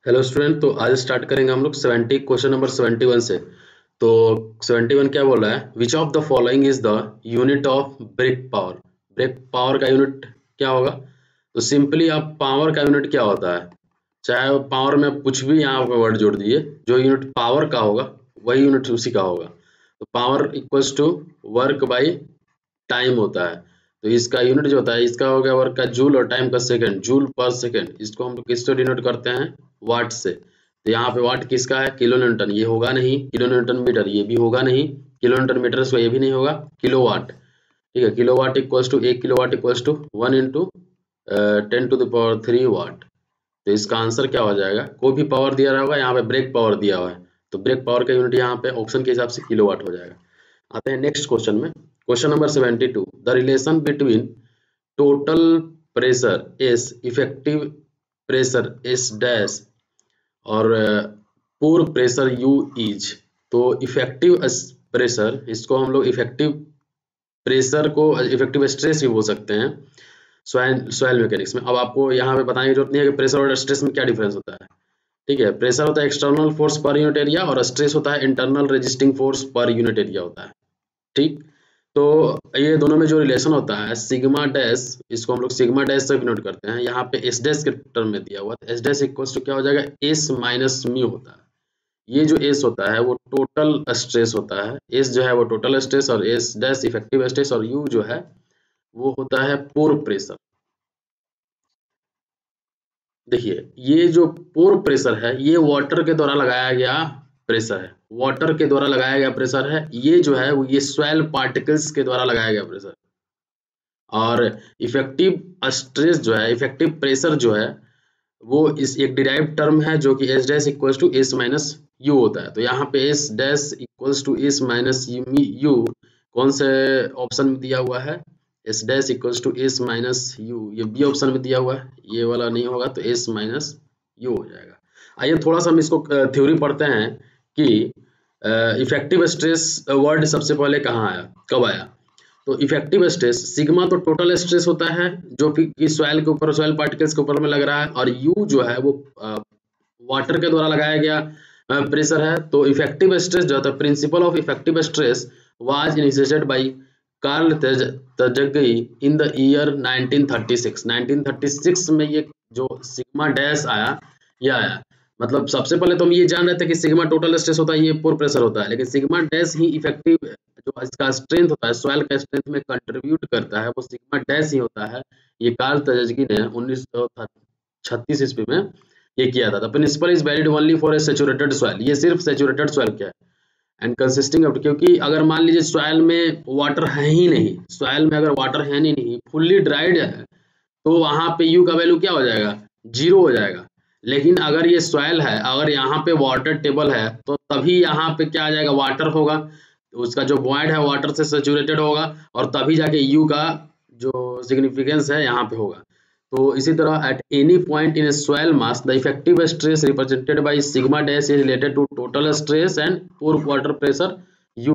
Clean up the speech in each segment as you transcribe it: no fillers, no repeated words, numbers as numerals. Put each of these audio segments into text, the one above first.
Hello student. तो आज start करेंगे हम लोग 70 क्वेश्चन नंबर 71 से। तो 71 क्या बोल रहा है, which of the following is the unit of brake power. Brake power का यूनिट क्या होगा? तो सिंपली आप पावर का यूनिट क्या होता है, चाहे पावर में कुछ भी यहाँ पे वर्ड जोड़ दिए, जो यूनिट पावर का होगा वही यूनिट उसी का होगा। तो power equals to work by time होता है। तो इसका यूनिट जो होता है, इसका हो गया वर्क का जूल और टाइम का सेकंड, जूल पर सेकंड। इसको हम लोग किससे डिनोट करते हैं? वाट से। तो यहाँ पे वाट किसका है? Kilo Newton. ये होगा नहीं किलो न्यूटन मीटर, ये भी होगा नहीं किलो न्यूटन मीटर, सो ये भी नहीं होगा किलो वाट। ठीक है, kilowatt equals to 1 kilowatt equals to 1 into 10⁻³ watt. तो इसका आंसर क्या हो जाएगा? कोई भी पावर दिया रहा होगा, यहाँ पे ब्रेक पावर दिया हुआ है तो ब्रेक पावर का यूनिट यहाँ पे ऑप्शन के हिसाब से किलोवाट हो जाएगा। आते हैं नेक्स्ट क्वेश्चन में। Question number 72, the relation between total pressure S, effective pressure S dash और पूर प्रेशर यू इज। तो इफेक्टिव प्रेशर, इसको हम लोग इफेक्टिव प्रेशर को इफेक्टिव स्ट्रेस भी बोल सकते हैं सॉइल मैकेनिक्स में। अब आपको यहाँ पे बताने की जरूरत नहीं है कि प्रेशर और स्ट्रेस में क्या डिफरेंस होता है। ठीक है, प्रेशर होता है external force per unit area और स्ट्रेस होता है internal resisting force per unit area होता है। ठीक, तो ये दोनों में जो रिलेशन होता है सिग्मा डैश, इसको हम लोग सिग्मा डैश से नोट करते हैं। यहाँ पे एस डैश के टर्म में दिया हुआ है, एस डैश इक्वल्स टू क्या हो जाएगा? एस माइनस म्यू होता है। ये जो एस होता है वो टोटल स्ट्रेस होता है, एस जो है वो टोटल स्ट्रेस और एस डैश इफेक्टिव स्ट्रेस और यू जो है वो होता है पोर प्रेशर। देखिए, ये जो पोर प्रेशर है ये वाटर के द्वारा लगाया गया प्रेशर है, वाटर के द्वारा लगाया गया प्रेशर है। ये जो है वो ये सॉइल पार्टिकल्स के द्वारा लगाया गया प्रेशर। और इफेक्टिव स्ट्रेस जो है, इफेक्टिव प्रेशर जो है वो इस एक डिराइव टर्म है जो कि S dash equals to S minus U होता है। तो यहाँ पे S dash equals to S minus U कौन से ऑप्शन में दिया हुआ है? S dash equals to S minus U, ये बी ऑप्शन में दिया हुआ है, ये वाला नहीं होगा तो एस माइनस यू हो जाएगा। आइए थोड़ा सा हम इसको थ्योरी पढ़ते हैं कि इफेक्टिव स्ट्रेस वर्ड सबसे पहले कहाँ आया, कब आया। तो इफेक्टिव स्ट्रेस सिग्मा तो टोटल स्ट्रेस होता है जो कि सॉइल के ऊपर, सॉइल पार्टिकल्स के ऊपर में लग रहा है, और यू जो है वो वाटर के द्वारा लगाया गया प्रेशर है। तो इफेक्टिव स्ट्रेस जो होता है, principle of effective stress was initiated by Karl तजगी इन द ईयर 1936। 1936 में ये जो सिग्मा डैश आया, ये आया। मतलब सबसे पहले तो हम ये जान रहे थे कि सिग्मा टोटल स्ट्रेस होता है, ये पोर प्रेशर होता है, लेकिन सिग्मा डैश ही इफेक्टिव जो इसका स्ट्रेंथ होता है, सॉइल का स्ट्रेंथ में कंट्रीब्यूट करता है, वो सिग्मा डैश ही होता है। ये कार्ल तजगी ने 1936 ईस्वी में ये किया था। The principle is valid only for a saturated soil, ये सिर्फ सैचुरेटेड सॉइल क्या है एंड कंसिस्टिंग ऑफ, क्योंकि अगर मान लीजिए सॉइल में वाटर है ही नहीं, सॉइल में अगर वाटर है नहीं, फुल्ली ड्राइड है, तो वहां पे यू का वैल्यू क्या हो जाएगा? 0 हो जाएगा। लेकिन अगर ये सॉइल है, अगर यहाँ पे वाटर टेबल है, तो तभी यहाँ पे क्या आ जाएगा? वाटर होगा, तो उसका जो वॉइड है वाटर से सैचुरेटेड होगा, और तभी जाके यू का जो सिग्निफिकेंस है यहाँ पे होगा। तो इसी तरह at any point in soil mass the effective stress represented by sigma dash is related to total stress and pore water pressure U.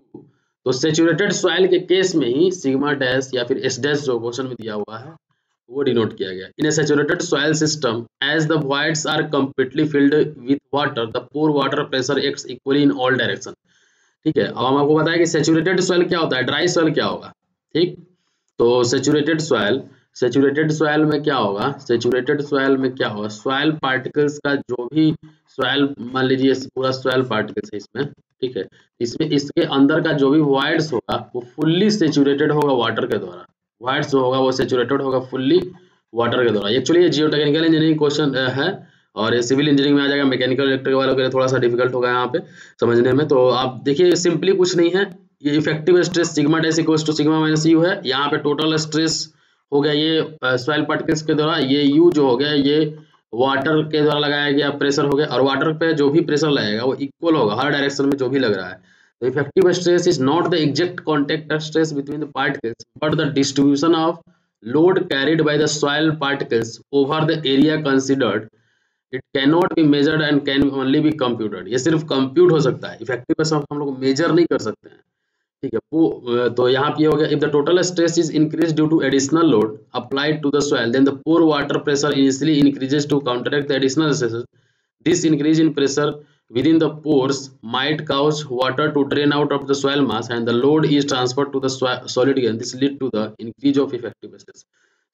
तो सैचुरेटेड सॉइल के केस में ही सिग्मा डैश या फिर एस डैश जो क्वेश्चन में दिया हुआ है वो डिनोट किया गया। In a saturated soil system as the voids are completely filled with water the pore water pressure acts equally in all direction. ठीक है, अब हम आपको बताएं कि सैचुरेटेड सॉइल क्या होता है, ड्राई सॉइल क्या होगा। ठीक, तो सैचुरेटेड सॉइल में क्या होगा? सैचुरेटेड सॉइल में क्या होगा? सॉइल पार्टिकल्स का जो भी सॉइल, मान लीजिए पूरा सॉइल पार्टिकल्स है इसमें, ठीक है, इसमें इसके अंदर का जो भी वॉइड्स होगा वो फुल्ली सैचुरेटेड होगा वाटर के द्वारा। वॉइड्स जो होगा वो सैचुरेटेड होगा फुल्ली वाटर के द्वारा। एक्चुअली ये जियोटेक्निकल इंजीनियरिंग क्वेश्चन है, और ये सिविल इंजीनियरिंग में आ जाएगा। मैकेनिकल इलेक्ट्रिकल वालों के लिए थोड़ा सा डिफिकल्ट होगा यहाँ पे समझने में। तो आप देखिए सिंपली कुछ नहीं है, ये effective stress sigma dash equals to sigma minus U है। यहाँ पे टोटल स्ट्रेस हो गया ये सॉइल पार्टिकल्स के द्वारा, ये यू जो हो गया ये वाटर के द्वारा लगाया गया प्रेशर हो गया, और वाटर पे जो भी प्रेशर लगेगा वो इक्वल होगा हर डायरेक्शन में जो भी लग रहा है। तो effective stress is not the exact contact stress between the particles but the distribution of load carried by the soil particles over the area considered. It cannot be measured and can only be computed. ये सिर्फ compute हो सकता है, effective हम लोग major नहीं कर सकते हैं। ठीक है, वो तो यहाँ पे हो गया, if the total stress is increased due to additional load applied to the soil then the pore water pressure initially increases to counteract the additional stresses, This increase in pressure within the pores might cause water to drain out of the soil mass and the load is transferred to the solid again. This lead to the increase of effective stress.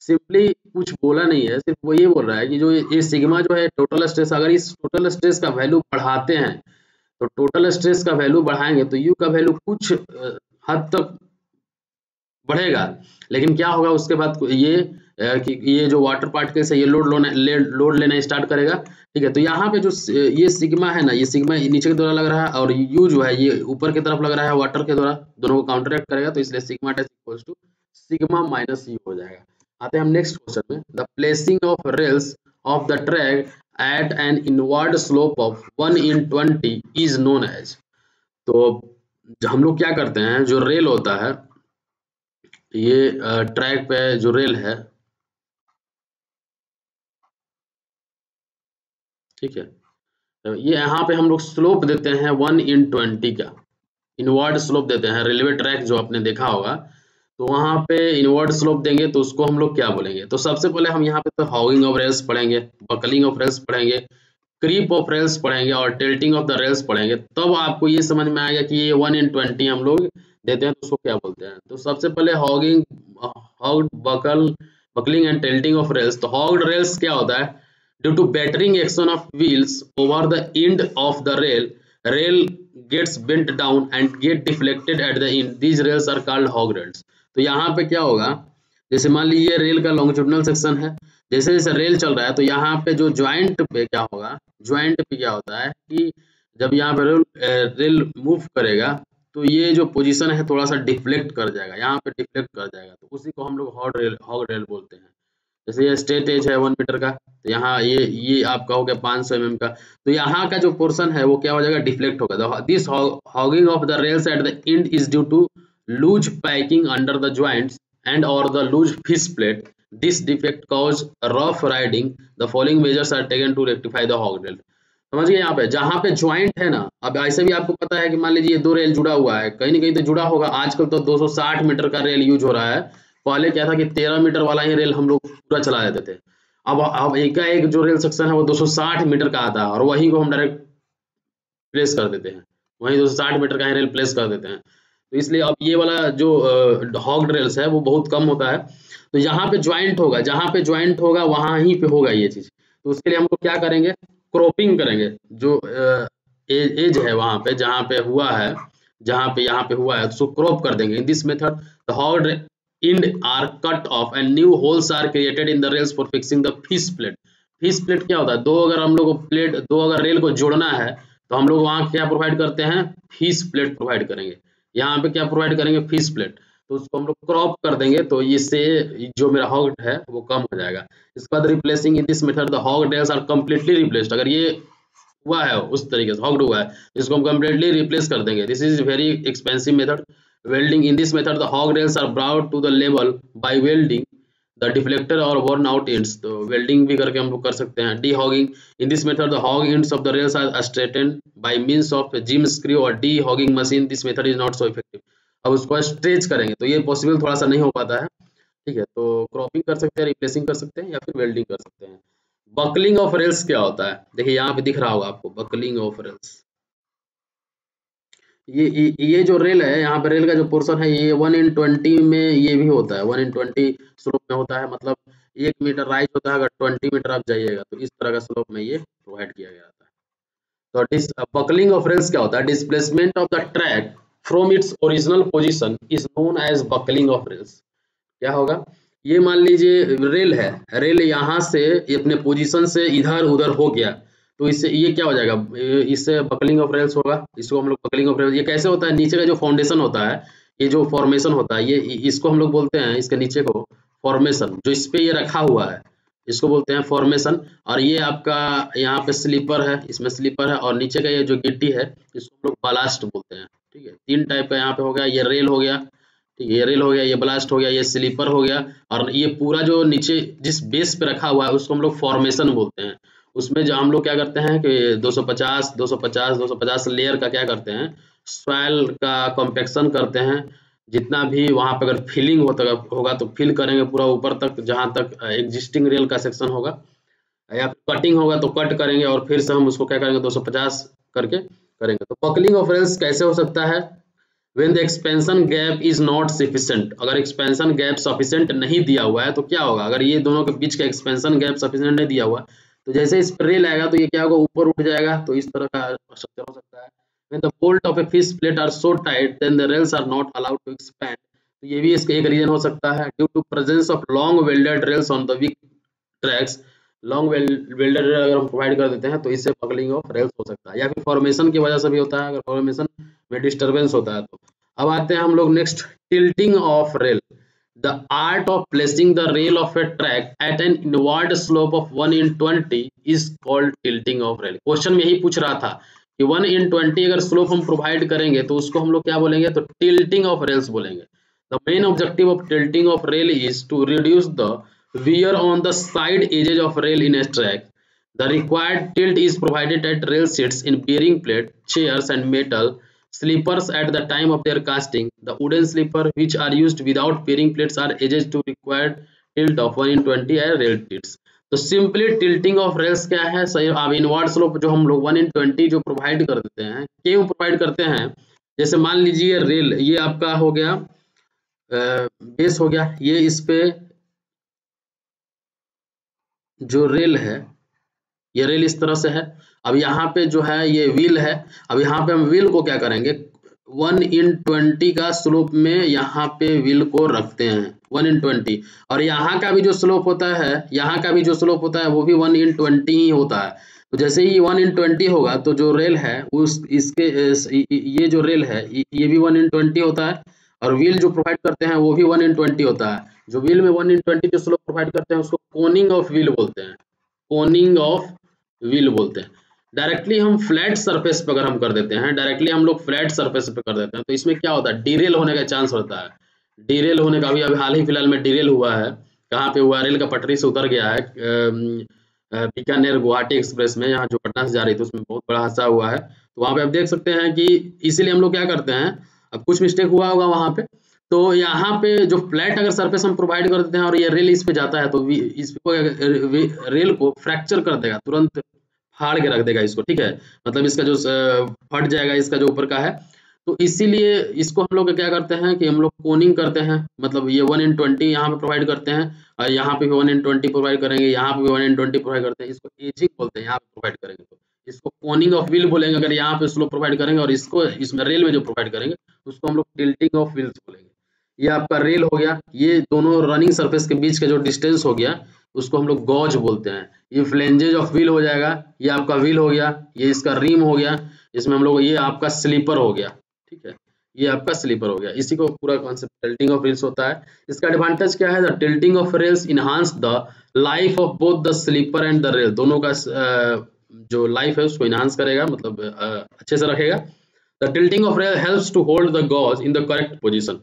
Simply कुछ बोला नहीं है, सिर्फ वो ये बोल रहा है कि जो ये सिग्मा जो है टोटल स्ट्रेस, अगर इस टोटल स्ट्रेस का वैल्यू बढ़ाते हैं तो टोटल स्ट्रेस का वैल्यू बढ़ाएंगे तो यू का वैल्यू कुछ हद तक बढ़ेगा, लेकिन क्या होगा उसके बाद ये कि ये जो वाटर पार्टिकल्स है ये लोड लेना स्टार्ट करेगा। ठीक है, तो यहाँ पे जो ये सिग्मा है ना, ये सिग्मा नीचे के द्वारा लग रहा है और यू जो है ये ऊपर की तरफ लग रहा है वाटर के द्वारा, दोनों को काउंटरएक्ट करेगा, तो इसलिए sigma dash equals to sigma minus U हो जाएगा। आते हैं हम नेक्स्ट क्वेश्चन में। The placing of rails of the track at an inward slope of 1/20 is known as. तो हम लोग क्या करते हैं, जो रेल होता है, ये ट्रैक पे जो रेल है, ठीक है, तो ये यहाँ पे हम लोग स्लोप देते हैं 1/20 का, इनवर्ड स्लोप देते हैं। रेलवे ट्रैक जो आपने देखा होगा, तो वहाँ पे इनवर्ड स्लोप देंगे तो उसको हम लोग क्या बोलेंगे। तो सबसे पहले हम यहाँ पे तो हॉगिंग ऑफ रेल्स पढ़ेंगे, बकलिंग ऑफ रेल्स पढ़ेंगे, क्रीप ऑफ रेल्स पढ़ेंगे और टिल्टिंग ऑफ द रेल्स पढ़ेंगे, तब आपको ये समझ में आएगा कि ये 1/20 हम लोग देते हैं तो उसको क्या बोलते हैं। तो सबसे पहले hogged buckling and tilting of rails. तो हॉग्ड रेल्स क्या होता है, due to battering action of wheels over the end of the rail gets bent down and get deflected at the end. These rails are called hog rails. तो यहाँ पे क्या होगा, जैसे मान लीजिए रेल का लॉन्गिट्यूडिनल सेक्शन है, जैसे जैसे रेल चल रहा है तो यहाँ पे जो ज्वाइंट पे क्या होगा, ज्वाइंट पे क्या होता है कि जब यहाँ पे रेल मूव करेगा तो ये जो पोजीशन है थोड़ा सा डिफ्लेक्ट कर जाएगा, यहाँ पे डिफ्लेक्ट कर जाएगा, तो उसी को हम लोग हॉग रेल बोलते हैं। जैसे ये स्ट्रेट एज है 1 मीटर का, तो यहाँ ये आपका हो गया 500 mm का, तो यहाँ का जो पोर्शन है वो क्या हो जाएगा, डिफ्लेक्ट होगा। This hogging of the rails at the end is due to loose packing under the joints and और the loose fish plate. This defect cause rough riding. The following measures are taken to rectify the hog rail. समझ गए, यहाँ पे जहाँ पे joint है ना, अब ऐसे भी आपको पता है कि मान लीजिए दो रेल जुड़ा हुआ है, कहीं ना कहीं तो जुड़ा होगा। आजकल तो 260 मीटर का रेल यूज हो रहा है, पहले क्या था कि 13 मीटर वाला ही रेल हम लोग पूरा चला देते थे। अब एक जो रेल सेक्शन है वो 260 मीटर का आता है और वही को हम डायरेक्ट प्लेस कर देते हैं, वहीं 260 मीटर का ही रेल प्लेस कर देते हैं। तो इसलिए अब ये वाला जो हॉग्ड रेल्स है वो बहुत कम होता है। तो यहाँ पे ज्वाइंट होगा, जहाँ पे ज्वाइंट होगा वहां ही पे होगा ये चीज। तो उसके लिए हम लोग क्या करेंगे, क्रॉपिंग करेंगे। जो एज है वहां पे जहाँ पे हुआ है, जहाँ पे यहाँ पे हुआ है, उसको क्रॉप कर देंगे। In this method the hogged end are cut off and new holes are created in the rails for fixing the fish plate. Fish plate क्या होता है, अगर हम लोग को प्लेट अगर रेल को जोड़ना है तो हम लोग वहाँ क्या प्रोवाइड करते हैं, फिश प्लेट प्रोवाइड करेंगे। यहाँ पे क्या प्रोवाइड करेंगे, फिश प्लेट। तो उसको हम लोग क्रॉप कर देंगे तो इससे जो मेरा हॉग है वो कम हो जाएगा। इसके बाद replacing in this method the hog rails are completely replaced. अगर ये हुआ है उस तरीके से हॉग्ड हुआ है, इसको हम कम्प्लीटली रिप्लेस कर देंगे। This is very expensive method. Welding in this method, the hog rails are brought to the level by welding the deflector or worn out ends. तो welding भी करके हम लोग कर सकते हैं। Dehogging in this method, the hog ends of the rails are straightened by means of a gym screw or dehogging machine. This method is not so effective. अब उसको स्ट्रेच करेंगे तो ये पॉसिबल थोड़ा सा नहीं हो पाता है। ठीक है, तो क्रॉपिंग कर सकते हैं, रिप्लेसिंग कर सकते हैं या फिर वेल्डिंग कर सकते हैं। बकलिंग ऑफ रेल्स क्या होता है, देखिए यहाँ पे दिख रहा होगा आपको, बकलिंग ऑफ रेल्स। ये जो रेल है, यहाँ पे रेल का जो पोर्शन है ये 1/20 में ये भी होता है, 1/20 स्लोप में होता है। मतलब 1 मीटर राइज होता है, अगर 20 मीटर आप जाइएगा तो इस तरह का स्लोप में ये प्रोवाइड किया गया था। तो बकलिंग ऑफ रेल्स क्या होता है, displacement of the track from its original position is known as buckling of rails. क्या होगा, ये मान लीजिए रेल है, रेल यहाँ से अपने पोजीशन से इधर उधर हो गया, तो इससे ये क्या हो जाएगा, इससे बकलिंग ऑफ रेल्स होगा। इसको हम लोग बकलिंग ऑफ रेल्स, ये कैसे होता है, नीचे का जो फाउंडेशन होता है, ये जो फॉर्मेशन होता है, ये इसको हम लोग बोलते हैं, इसके नीचे को फॉर्मेशन, जो इस पे ये रखा हुआ है इसको बोलते हैं फॉर्मेशन। और ये आपका यहाँ पे स्लीपर है, इसमें स्लीपर है, और नीचे का ये जो गिट्टी है इसको हम लोग बालास्ट बोलते हैं। ठीक है, 3 टाइप का यहाँ पे हो गया, ये रेल हो गया, ठीक है, ये रेल हो गया, ये ब्लास्ट हो गया, ये स्लीपर हो गया, और ये पूरा जो नीचे जिस बेस पे रखा हुआ है उसको हम लोग फॉर्मेशन बोलते हैं। उसमें जो हम लोग क्या करते हैं कि 250 लेयर का क्या करते हैं, सॉइल का कॉम्पेक्शन करते हैं। जितना भी वहां पे अगर फिलिंग होगा तो फिल करेंगे पूरा ऊपर तक, जहां तक एग्जिस्टिंग रेल का सेक्शन होगा। या फिर कटिंग होगा तो कट करेंगे और फिर से हम उसको क्या करेंगे 250 करके करेंगे। तो बकलिंग ऑफ रेल्स कैसे हो सकता है? When the expansion gap is not sufficient, अगर एक्सपेंशन गैप सफिशिएंट नहीं दिया हुआ है तो क्या होगा? अगर ये दोनों के बीच का एक्सपेंशन गैप सफिशिएंट नहीं दिया हुआ तो जैसे इस पर रेल आएगा तो ये क्या होगा, ऊपर उठ जाएगा, तो इस तरह का स्ट्रक्चर हो सकता है। When the bolt of a fish plate are so tight then the rails are not allowed to expand, तो ये भी इसका एक रीजन हो सकता है। Due to presence of long welded rails on the weak tracks, long welded rail अगर हम प्रोवाइड कर देते हैं तो इससे बकलिंग ऑफ रेल्स हो सकता है, या फिर फॉर्मेशन की वजह से भी होता है, अगर फॉर्मेशन में डिस्टर्बेंस होता है तो। अब आते हैं हम लोग next, tilting of rail. The art of placing the rail of a track at an inward slope of 1/20 is called tilting of rail. Question में यही पूछ रहा था कि 1/20 अगर स्लोप हम प्रोवाइड करेंगे तो उसको हम लोग क्या बोलेंगे, तो टिल्टिंग ऑफ रेल्स बोलेंगे। The main objective of tilting of rail is to reduce the wear on the side edges of rail in a track. The required tilt is provided at rail seats in bearing plate, chairs and metal sleepers at the time of their casting. The wooden sleeper which are used without bearing plates are edged to required tilt of 1/20 है rail tilts. तो simply tilting of rails क्या है, सही अब inward slope जो हम लोग 1/20 जो प्रोवाइड कर देते हैं, क्यों प्रोवाइड करते हैं? जैसे मान लीजिए रेल ये आपका हो गया बेस हो गया, ये इस पे जो रेल है, ये रेल इस तरह से है। अब यहाँ पे जो है ये व्हील है। अब यहाँ पे हम व्हील को क्या करेंगे, 1/20 का स्लोप में यहाँ पे व्हील को रखते हैं 1/20, और यहाँ का भी जो स्लोप होता है, यहाँ का भी जो स्लोप होता है वो भी 1/20 ही होता है। तो जैसे ही 1/20 होगा तो जो रेल है उस इसके ये जो रेल है ये भी 1/20 होता है, और व्हील जो प्रोवाइड करते हैं वो भी 1/20 होता है। जो व्हील में 1/20 जो स्लोप प्रोवाइड करते हैं उसको कोनिंग ऑफ व्हील बोलते हैं, कोनिंग ऑफ व्हील बोलते हैं। डायरेक्टली हम फ्लैट सरफेस पे अगर हम कर देते हैं, डायरेक्टली हम लोग फ्लैट सरफेस पे कर देते हैं तो इसमें क्या होता है, डीरेल होने का चांस होता है। डीरेल होने का, अभी हाल ही फिलहाल में डीरेल हुआ है। कहाँ पे हुआ, रेल का पटरी से उतर गया है बीकानेर गुवाहाटी एक्सप्रेस में, यहाँ जो पटना से जा रही थी उसमें बहुत बड़ा हादसा हुआ है। तो वहाँ पे आप देख सकते हैं कि इसीलिए हम लोग क्या करते हैं, अब कुछ मिस्टेक हुआ होगा वहाँ पे, तो यहाँ पे जो फ्लैट अगर सरफेस हम प्रोवाइड कर देते हैं और ये रेल इस पे जाता है तो इसको रेल को फ्रैक्चर कर देगा, तुरंत फाड़ के रख देगा इसको, ठीक है, मतलब इसका जो फट जाएगा इसका जो ऊपर का है। तो इसीलिए इसको हम लोग क्या करते हैं कि हम लोग कोनिंग करते हैं, मतलब ये 1/20 यहाँ पे प्रोवाइड करते हैं और यहाँ पे भी 1/20 प्रोवाइड करेंगे, यहाँ पे भी 1/20 प्रोवाइड करते हैं। इसको एजिंग बोलते हैं, यहाँ पे प्रोवाइड करेंगे तो इसको कोनिंग ऑफ व्हील बोलेंगे अगर यहाँ पे स्लो प्रोवाइड करेंगे, और इसको इसमें रेल में जो प्रोवाइड करेंगे उसको हम लोग टिल्टिंग ऑफ व्हील्स बोलेंगे। ये आपका रेल हो गया, ये दोनों रनिंग सरफेस के बीच का जो डिस्टेंस हो गया उसको हम लोग गॉज बोलते हैं। ये फ्लेंजेज ऑफ व्हील हो जाएगा, ये आपका व्हील हो गया, ये इसका रिम हो गया, इसमें हम लोग ये आपका स्लीपर हो गया, ठीक है, ये आपका स्लीपर हो गया। इसी को पूरा कॉन्सेप्ट टिल्टिंग ऑफ रेल्स होता है। इसका एडवांटेज क्या है, the tilting of rails enhance the life of both the sleeper and the rail, दोनों का जो लाइफ है उसको इनहांस करेगा, मतलब अच्छे से रखेगा। The tilting of rail helps to hold the gauge in the correct position,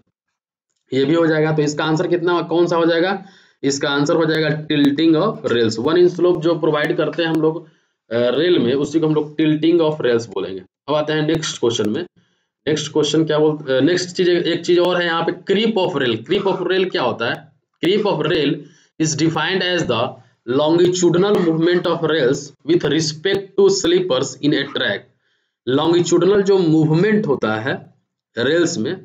ये भी हो जाएगा। तो इसका आंसर कितना कौन सा हो जाएगा, इसका आंसर हो जाएगा tilting of rails. 1 inch slope जो प्रोवाइड करते हैं हम लोग रेल में उसी को हम लोग टिल्टिंग ऑफ रेल्स बोलेंगे। अब आते हैं नेक्स्ट क्वेश्चन में। नेक्स्ट क्वेश्चन क्या बोलते, नेक्स्ट चीज एक चीज और है यहाँ पे, creep of rail. Creep of rail क्या होता है, creep of rail is defined as the longitudinal movement of rails with respect to sleepers in a track. Longitudinal जो मूवमेंट होता है रेल्स में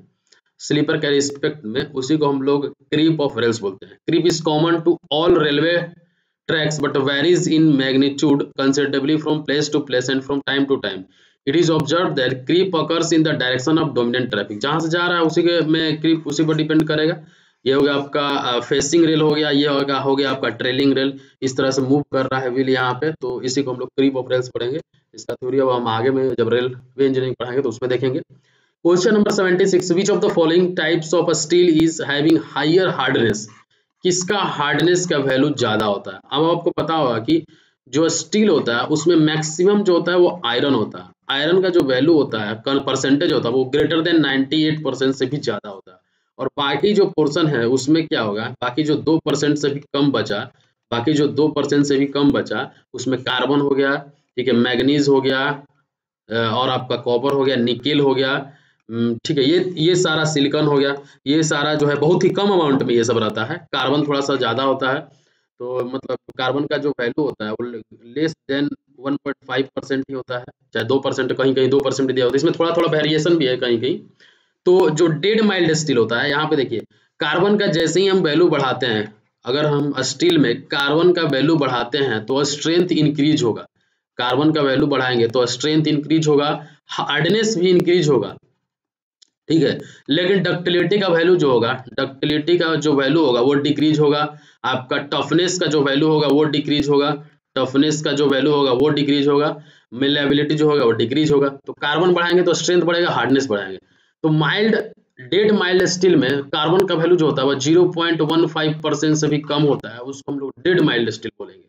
स्लीपर के रिस्पेक्ट में, उसी को हम लोग क्रीप ऑफ रेल्स बोलते हैं। Creep is common to all railway tracks but varies in magnitude considerably from place to place and from time to time. It is observe that creep occurs in the direction of dominant traffic, जहां से जा रहा है उसी के में creep उसी पर डिपेंड करेगा। ये हो गया आपका फेसिंग रेल हो गया, ये हो गया आपका ट्रेलिंग रेल, इस तरह से मूव कर रहा है व्हील यहाँ पे, तो इसी को हम लोग क्रीप ऑफ रेल्स पढ़ेंगे। इसका थ्योरी अब हम आगे में जब रेलवे इंजीनियरिंग पढ़ाएंगे तो उसमें देखेंगे। Question number 76, which of the following types of steel is having higher hardness, किसका हार्डनेस का वैल्यू ज्यादा होता है। अब आपको पता होगा कि जो स्टील होता है उसमें मैक्सिमम जो होता है वो आयरन होता है, आयरन का जो वैल्यू होता है परसेंटेज होता है वो ग्रेटर देन 98% से भी ज्यादा होता है, और बाकी जो पोर्शन है उसमें क्या होगा, बाकी जो 2% से भी कम बचा, बाकी जो 2% से भी कम बचा उसमें कार्बन हो गया, ठीक है, मैग्नीज हो गया, और आपका कॉपर हो गया, निकेल हो गया, ठीक है, ये सारा सिलिकॉन हो गया, ये सारा जो है बहुत ही कम अमाउंट में ये सब रहता है, कार्बन थोड़ा सा ज्यादा होता है। तो मतलब कार्बन का जो वैल्यू होता है वो लेस देन 1.5% ही होता है, चाहे 2%, कहीं कहीं 2% दिया होता है, इसमें थोड़ा थोड़ा वेरिएशन भी है कहीं कहीं। तो जो डेड माइल्ड स्टील होता है, यहाँ पे देखिए कार्बन का जैसे ही हम वैल्यू बढ़ाते हैं, अगर हम स्टील में कार्बन का वैल्यू बढ़ाते हैं तो स्ट्रेंथ इंक्रीज होगा, कार्बन का वैल्यू बढ़ाएंगे तो स्ट्रेंथ इंक्रीज होगा, हार्डनेस भी इंक्रीज होगा, ठीक है। लेकिन डक्टिलिटी का वैल्यू जो होगा, डक्टिलिटी का जो वैल्यू होगा वो डिक्रीज होगा, आपका टफनेस का जो वैल्यू होगा वो डिक्रीज होगा, टफनेस का जो वैल्यू होगा वो डिक्रीज होगा, मेलेबिलिटी जो होगा वो डिक्रीज होगा। तो कार्बन बढ़ाएंगे तो स्ट्रेंथ बढ़ेगा, हार्डनेस बढ़ाएंगे। तो माइल्ड डेड माइल्ड स्टील में कार्बन का वैल्यू जो होता है वो 0.15% से भी कम होता है, उसको हम लोग डेड माइल्ड स्टील बोलेंगे।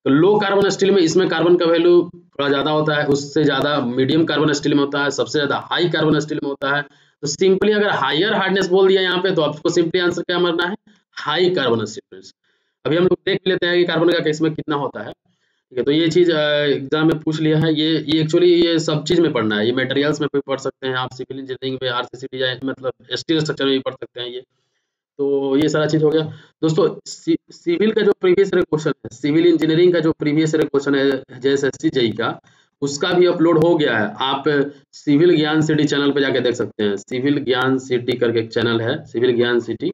तो लो कार्बन स्टील में इसमें कार्बन का वैल्यू थोड़ा ज्यादा होता है, उससे ज्यादा मीडियम कार्बन स्टील में होता है, सबसे ज्यादा हाई कार्बन स्टील में होता है। तो सिंपली अगर हायर हार्डनेस बोल दिया यहाँ पे तो आपको सिंपली आंसर क्या मारना है, हाई कार्बन स्टील। अभी हम लोग देख लेते हैं कि कार्बन का केस में कितना होता है, ठीक है। तो ये चीज एग्जाम में पूछ लिया है, ये एक्चुअली ये सब चीज में पढ़ना है, ये मटेरियल्स में भी पढ़ सकते हैं आप, सिविल इंजीनियरिंग में आरसीसी डिजाइन मतलब स्टील स्ट्रक्चर में भी पढ़ सकते हैं ये। तो ये सारा चीज हो गया दोस्तों। सिविल का जो प्रीवियस ईयर क्वेश्चन है, सिविल इंजीनियरिंग का जो प्रीवियस ईयर क्वेश्चन है जेएसएससी जेई का, उसका भी अपलोड हो गया है। आप सिविल ज्ञान सिटी चैनल पे जाके देख सकते हैं, सिविल ज्ञान सिटी करके एक चैनल है, सिविल ज्ञान सिटी,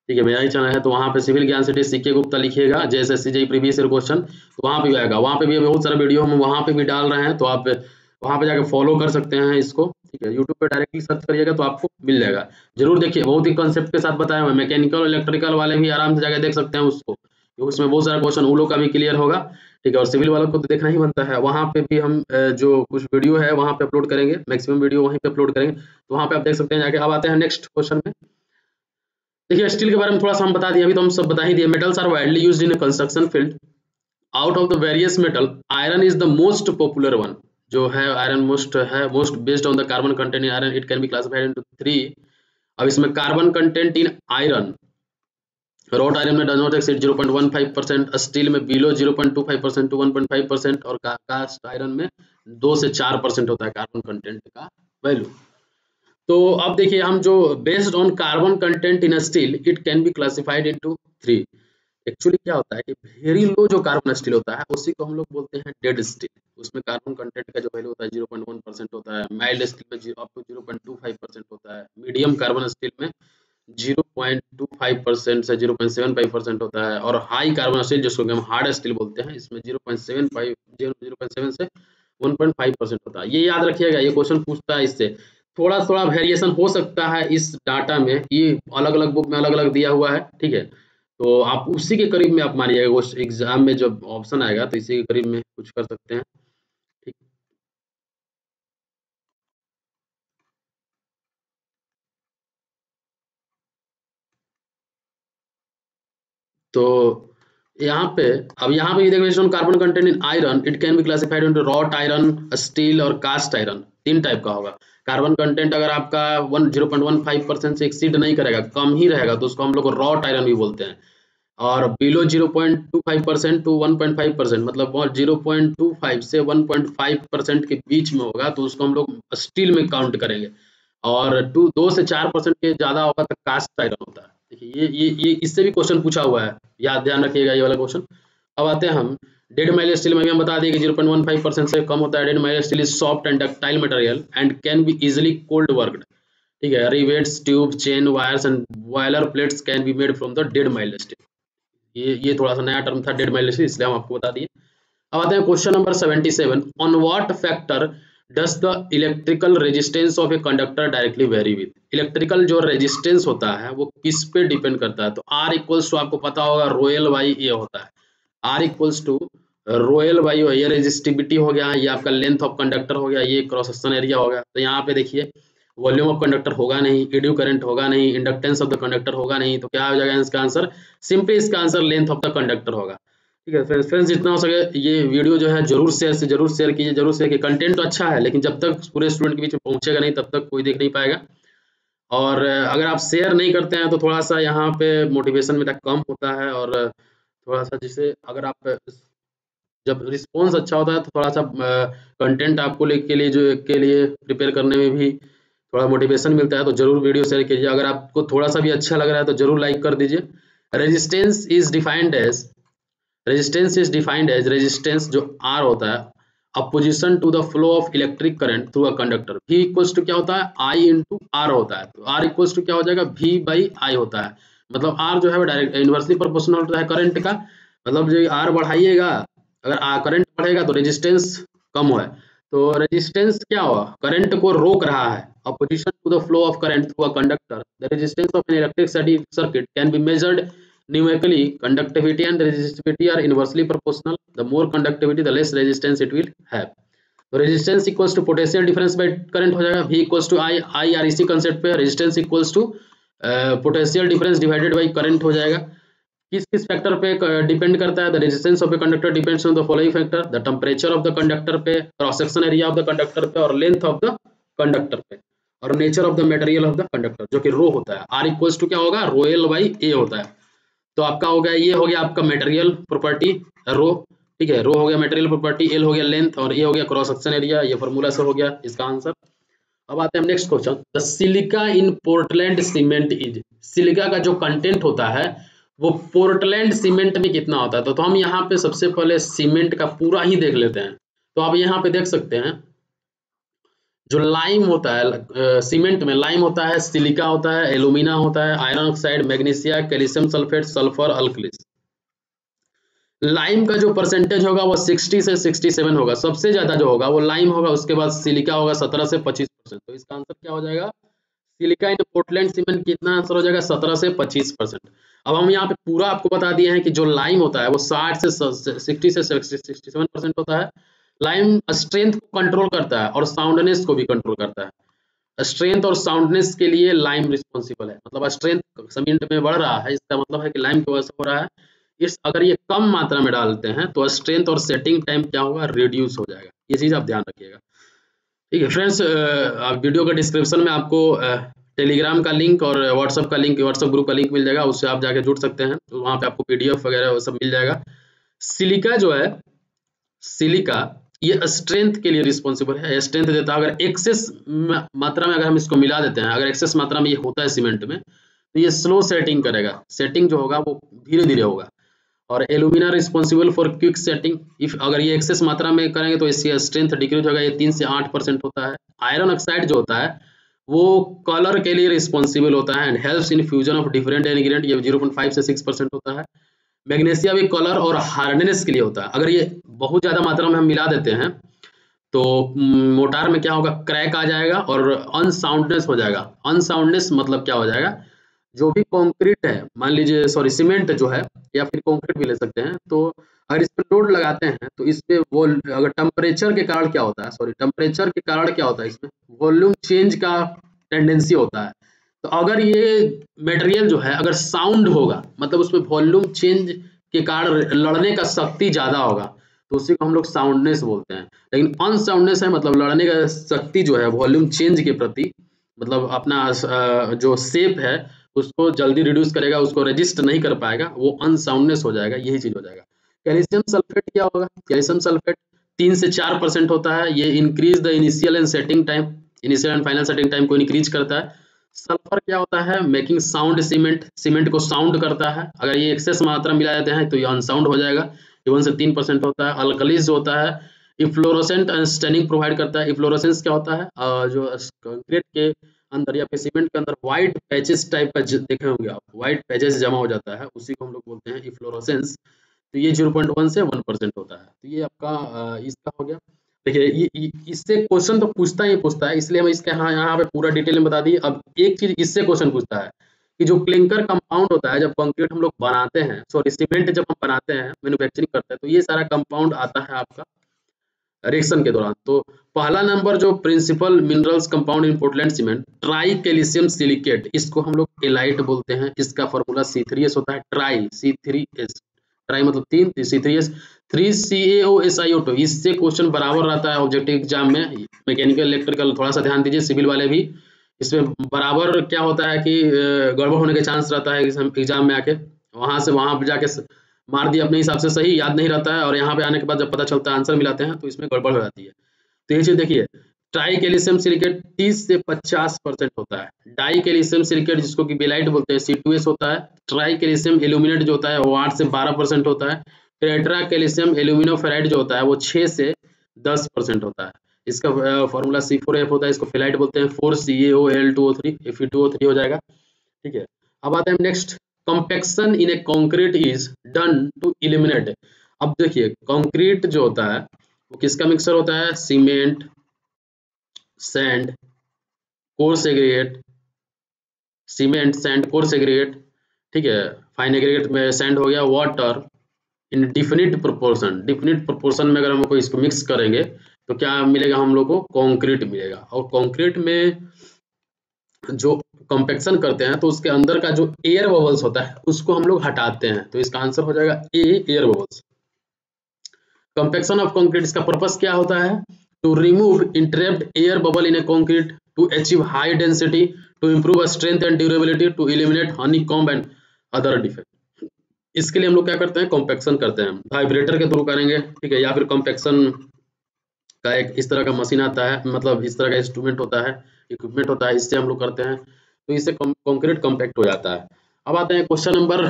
ठीक है, मेरा ही चैनल है। तो वहाँ पे सिविल ज्ञान सिटी सीके गुप्ता लिखिएगा, JSSC JE previous year question, तो वहाँ पे भी आएगा। वहाँ पे भी बहुत सारा वीडियो हम वहाँ पे भी डाल रहे हैं, तो आप वहाँ पे जाके फॉलो कर सकते हैं इसको, ठीक है। यूट्यूब पे डायरेक्टली सर्च करिएगा तो आपको मिल जाएगा। जरूर देखिए, बहुत ही कंसेप्ट के साथ बताया हुआ है, मैकेनिकल इलेक्ट्रिकल वाले भी आराम से जाके देख सकते हैं उसको, क्योंकि उसमें बहुत सारा क्वेश्चन उन लोग का भी क्लियर होगा, ठीक है। और सिविल वालों को तो देखना ही बनता है। वहाँ पे भी हम जो कुछ वीडियो है वहाँ पे अपलोड करेंगे, मैक्सिमम वीडियो वहीं पे अपलोड करेंगे, तो वहाँ पे आप देख सकते हैं जाके। अब आते हैं नेक्स्ट क्वेश्चन में। देखिए स्टील के बारे में थोड़ा सा हम बता दिए, अभी तो हम सब बता ही दिए। Metals are widely used in construction field. Out of the various metal iron is the most popular one. जो है आयरन मोस्ट है, most based on the carbon content in iron, it can be classified into 3। अब इसमें carbon content in iron, wrought iron में does not exceed 0.15%, steel में below 0.25% to 1.5%, और cast iron में 2 से 4% होता है कार्बन कंटेंट का वैल्यू। तो अब देखिए हम जो based on carbon content in steel, it can be classified into 3। Actually क्या होता है कि वेरी लो जो कार्बन स्टील होता है उसी को हम लोग बोलते हैं डेड स्टील। उसमें कार्बन कंटेंट का जो वैल्यू होता है 0.1% होता है, माइल्ड स्टील में अप टू 0.25% होता है, मीडियम कार्बन स्टील में 0.25% से 0.75% होता है, और हाई कार्बन स्टील जिसको हम हार्ड स्टील बोलते हैं, इसमें 0.7 से 1.5% होता है। ये याद रखिएगा, ये क्वेश्चन पूछता है इससे। थोड़ा थोड़ा वेरिएशन हो सकता है इस डाटा में, ये अलग अलग बुक में अलग अलग दिया हुआ है, ठीक है। तो आप उसी के करीब में आप मानिएगा, वो एग्जाम में जब ऑप्शन आएगा तो इसी के करीब में कुछ कर सकते हैं, ठीक। तो यहाँ पे अब यहाँ पे देखो carbon content in iron, it can be classified into wrought iron, steel और कास्ट आयरन। 3 टाइप का होगा। कार्बन कंटेंट अगर आपका 0.15% से एक्सीड नहीं करेगा, कम ही रहेगा, तो उसको हम लोग रॉट आयरन भी बोलते हैं। और बिलो 0.25% टू 1.5%, मतलब 0.25 से 1.5% के बीच में होगा तो उसको हम लोग स्टील में काउंट करेंगे। और 2 से 4% के ज्यादा होगा तो कास्ट आयरन होता है। देखिए ये इससे भी क्वेश्चन पूछा हुआ है, याद ध्यान रखिएगा ये वाला क्वेश्चन। अब आते हैं हम डेड माइल्ड स्टील में भी हम बता दिए कि 0.15% से कम होता है। Dead mild steel is soft and ductile material and can be easily cold worked, ठीक है। Rivets, tube, chain, wires and boiler plates can be made from the dead mild steel. ये थोड़ा सा नया टर्म था डेड माइल्ड स्टील, इसलिए हम आपको बता दिए। अब आते हैं question number 77। On what factor does the electrical resistance of a conductor directly very with. Electrical जो रेजिस्टेंस होता है वो किस पे डिपेंड करता है? तो R इक्वल्स टू आपको पता होगा रोयल बाई ए होता है। R equals to rho l by, ये रेजिस्टिविटी हो गया, ये आपका लेंथ ऑफ कंडक्टर हो गया, ये क्रॉस सेक्शन एरिया हो गया। तो यहाँ पे देखिए वॉल्यूम ऑफ कंडक्टर होगा नहीं, इंड्यू करंट होगा नहीं, इंडक्टेंस ऑफ द कंडक्टर होगा नहीं, तो क्या हो जाएगा इसका आंसर? सिंपली इसका answer length of the conductor होगा, ठीक है। फ्रेंड्स जितना हो सके ये वीडियो जो है जरूर शेयर कीजिए, जरूर शेयर कीजिए। कंटेंट तो अच्छा है लेकिन जब तक पूरे स्टूडेंट के बीच में पहुंचेगा नहीं तब तक कोई देख नहीं पाएगा। और अगर आप शेयर नहीं करते हैं तो थोड़ा सा यहाँ पे मोटिवेशन मेरा कम होता है, और थोड़ा सा जिसे अगर आप जब रिस्पॉन्स अच्छा होता है तो थोड़ा सा कंटेंट आपको के लिए जो के लिए प्रिपेयर करने में भी थोड़ा मोटिवेशन मिलता है। तो जरूर वीडियो शेयर कीजिए। अगर आपको थोड़ा सा भी अच्छा लग रहा है तो जरूर लाइक कर दीजिए। Resistance is defined as resistance is defined as resistance जो आर होता है opposition to the flow of electric current through a conductor. V equals to क्या होता है I इंटू आर होता है, तो R इक्वल्स टू क्या हो जाएगा V बाई आई होता है। मतलब R जो है वो डायरेक्ट इनवर्सली प्रोपोर्शनल होता है करंट का, मतलब जो R बढ़ाइएगा, अगर करंट बढ़ेगा तो रेजिस्टेंस कम हो, तो रेजिस्टेंस क्या हुआ, करंट को रोक रहा है। Opposition to the flow of current through a conductor, the resistance of an electric circuit can be measured numerically. Conductivity and resistivity are inversely proportional. The more conductivity, the less resistance it will have. तो resistance equals to potential difference by current हो जाएगा, V equals to I R इसी concept पे resistance equals to potential difference divided by current हो जाएगा। किस किस factor पे डिपेंड करता है, the resistance of a conductor depends on the following factor, the temperature of the conductor पे, cross section area of the conductor पे, और लेंथ ऑफ द कंडक्टर पे, और nature of the material of the conductor जो कि रो होता है। R equals to क्या होगा, रो एल बाई ए होता है। तो आपका हो गया, ये हो गया आपका मटेरियल प्रॉपर्टी रो, ठीक है, रो हो गया मटेरियल प्रॉपर्टी, एल हो गया लेंथ, और ये हो गया क्रॉस सेक्शन एरिया। ये फॉर्मूला से हो गया इसका आंसर। अब आते हैं next question, the silica in Portland cement is, silica का जो कंटेंट होता है वो पोर्टलैंड सीमेंट में कितना होता है। तो हम यहाँ पे सबसे पहले सीमेंट का पूरा ही देख लेते हैं। तो आप यहाँ पे देख सकते हैं जो लाइम होता है, सीमेंट में लाइम होता है, सिलिका होता है, एल्यूमिना होता है, iron oxide, magnesia, calcium sulphate, sulphur, alkalis. Lime का जो परसेंटेज होगा वो 60 से 67 होगा, सबसे ज्यादा जो होगा वो लाइम होगा, उसके बाद सिलिका होगा 17 से 25%। तो इसका आंसर क्या हो जाएगा, सिलिका इन पोर्टलैंड सीमेंट कितना आंसर हो जाएगा, 17 से 25%। अब हम यहाँ पे पूरा आपको बता दिए हैं कि जो लाइम होता है वो 60 से 67% होता है। लाइम स्ट्रेंथ को कंट्रोल करता है और साउंडनेस को भी कंट्रोल करता है। स्ट्रेंथ और साउंडनेस के लिए लाइम रिस्पॉन्सिबल है, मतलब स्ट्रेंथ सीमेंट में बढ़ रहा है, इसका मतलब है कि लाइम की वजह से हो रहा है। इस अगर ये कम मात्रा में डालते हैं तो स्ट्रेंथ और सेटिंग टाइम क्या होगा, रिड्यूस हो जाएगा। ये चीज आप ध्यान रखिएगा, ठीक है फ्रेंड्स। वीडियो का डिस्क्रिप्शन में आपको टेलीग्राम का लिंक और व्हाट्सएप का लिंक, व्हाट्सएप ग्रुप का लिंक मिल जाएगा, उससे आप जाके जुड़ सकते हैं, तो वहाँ पे आपको PDF वगैरह वो सब मिल जाएगा। सिलिका जो है, सिलिका ये स्ट्रेंथ के लिए रिस्पॉन्सिबल है, स्ट्रेंथ देता है। अगर एक्सेस मात्रा में अगर हम इसको मिला देते हैं, अगर एक्सेस मात्रा में ये होता है सीमेंट में, तो ये स्लो सेटिंग करेगा, सेटिंग जो होगा वो धीरे धीरे होगा। और alumina responsible for quick setting, if अगर ये एक्सेस मात्रा में करेंगे तो इसकी स्ट्रेंथ डिक्रीज होगा, ये 3 से 8% होता है। आयरन ऑक्साइड जो होता है वो कलर के लिए रिस्पॉन्सिबल होता है and helps in fusion of different ingredient, ये 0.5 से 6% होता है। मैग्नीशिया भी कलर और हार्डनेस के लिए होता है। अगर ये बहुत ज्यादा मात्रा में हम मिला देते हैं तो मोटार में क्या होगा, क्रैक आ जाएगा और अनसाउंडनेस हो जाएगा। अनसाउंडनेस मतलब क्या हो जाएगा, जो भी कंक्रीट है, मान लीजिए सॉरी सीमेंट जो है या फिर कंक्रीट भी ले सकते हैं, तो अगर इस पर लोड लगाते हैं तो इस पे वो अगर टेम्परेचर के कारण क्या होता है, सॉरी टेम्परेचर के कारण क्या होता है, इसमें वॉल्यूम चेंज का टेंडेंसी होता है। तो अगर ये मटेरियल जो है अगर साउंड होगा, मतलब उसमें वॉल्यूम चेंज के कारण लड़ने का शक्ति ज्यादा होगा, तो उसी को हम लोग साउंडनेस बोलते हैं। लेकिन अनसाउंडनेस है मतलब लड़ने का शक्ति जो है वॉल्यूम चेंज के प्रति, मतलब अपना जो शेप है उसको जल्दी रिड्यूस करेगा, उसको रेजिस्ट नहीं कर पाएगा, वो अनसाउंडनेस हो जाएगा, यही चीज हो जाएगा। कैल्शियम सल्फेट क्या होगा, कैल्शियम सल्फेट 3 से 4% होता है, ये increase the initial and setting time, initial and final setting time को इंक्रीज करता है। सल्फर क्या होता है, मेकिंग साउंड सीमेंट, सीमेंट को साउंड करता है। अगर ये एक्सेस मात्रा मिला देते हैं तो ये अनसाउंड हो जाएगा, ये 1 से 3% होता है। अल्कलीज जो होता है इफ्लोरोसेंट एंड स्टेनिंग प्रोवाइड करता है। इफ्लोरोसेंस क्या होता है, जो कंक्रीट के अंदर या फिर सीमेंट के अंदर व्हाइट पैचेस टाइप का देखे होंगे आप, व्हाइट पैचेस जमा हो जाता है, उसी को हम लोग बोलते हैं इफ्लोरोसेंस। तो ये 0.1 से 1% होता है। तो ये आपका इसका हो गया। देखिए इससे क्वेश्चन तो पूछता ही पूछता है, इसलिए हम इसके यहाँ पे पूरा डिटेल में बता दिए। अब एक चीज इससे क्वेश्चन पूछता है कि जो क्लिंकर कंपाउंड होता है, जब कंक्रीट हम लोग बनाते हैं, सॉरी सीमेंट जब हम बनाते हैं, मैन्युफैक्चरिंग करते हैं, तो ये सारा कंपाउंड आता है आपका रिएक्शन के दौरान। तो पहला नंबर जो principal minerals compound in Portland cement, tricalcium silicate, इसको हम लोग एलाइट बोलते हैं। इसका फॉर्मूला C3S होता है, ट्राई C3S, ट्राई मतलब 3, C3S 3CaOSiO2। इससे क्वेश्चन बराबर रहता है ऑब्जेक्टिव एग्जाम में, मैकेनिकल इलेक्ट्रिकल थोड़ा सा ध्यान दीजिए, सिविल वाले भी। इसमें बराबर क्या होता है कि गड़बड़ होने के चांस रहता है एग्जाम में आके, वहां से वहां पे जाके मार दिया अपने हिसाब से सही, याद नहीं रहता है, और यहाँ पे आने के बाद जब पता चलता है आंसर मिलाते हैं तो इसमें गड़बड़ हो जाती है। तो ये चीज देखिए, ट्राई कैल्शियम सिलिकेट 30 से 50% होता है। डाई कैल्शियम सिलिकेट जिसको कि बेलाइट बोलते हैं C2S होता है। ट्राई कैल्शियम एल्यूमिनेट जो होता है वो 8 से 12% होता है। टेट्रा कैल्शियम एल्यूमिनोफेराइड जो होता है वो 6 से 10% होता है। इसका फॉर्मूला C4F होता है, इसको फेलाइट बोलते हैं, 4CaOl2O3 Fe2O3 हो जाएगा। ठीक है, अब आते हैं next, compaction in a concrete is done to eliminate. अब देखिए कंक्रीट जो होता है वो किसका मिक्सचर होता है, cement, sand, coarse aggregate, cement, sand, coarse aggregate, ठीक है, फाइन एग्रीगेट में सैंड हो गया, water in definite proportion, definite proportion में अगर हम कोई इसको मिक्स करेंगे तो क्या मिलेगा हम लोग को, कंक्रीट मिलेगा। और कंक्रीट में जो कंपैक्शन करते हैं तो उसके अंदर का जो एयर बबल्स होता है उसको हम लोग हटाते हैं, तो इसका आंसर हो जाएगा A, air bubbles. Compaction of concrete, इसका पर्पस क्या होता है, to remove entrapped air bubble in a concrete, to achieve high density, to improve strength and durability, to eliminate honeycomb and other defect. इसके लिए हम लोग क्या करते हैं, कंपैक्शन करते हैं, वाइब्रेटर के थ्रू करेंगे, ठीक है, या फिर कंपैक्शन का एक इस तरह का मशीन आता है, मतलब इस तरह का इंस्ट्रूमेंट होता है, इक्विपमेंट होता है, इससे हम लोग करते हैं, तो इससे कंक्रीट कंपैक्ट हो जाता है। अब आते हैं question number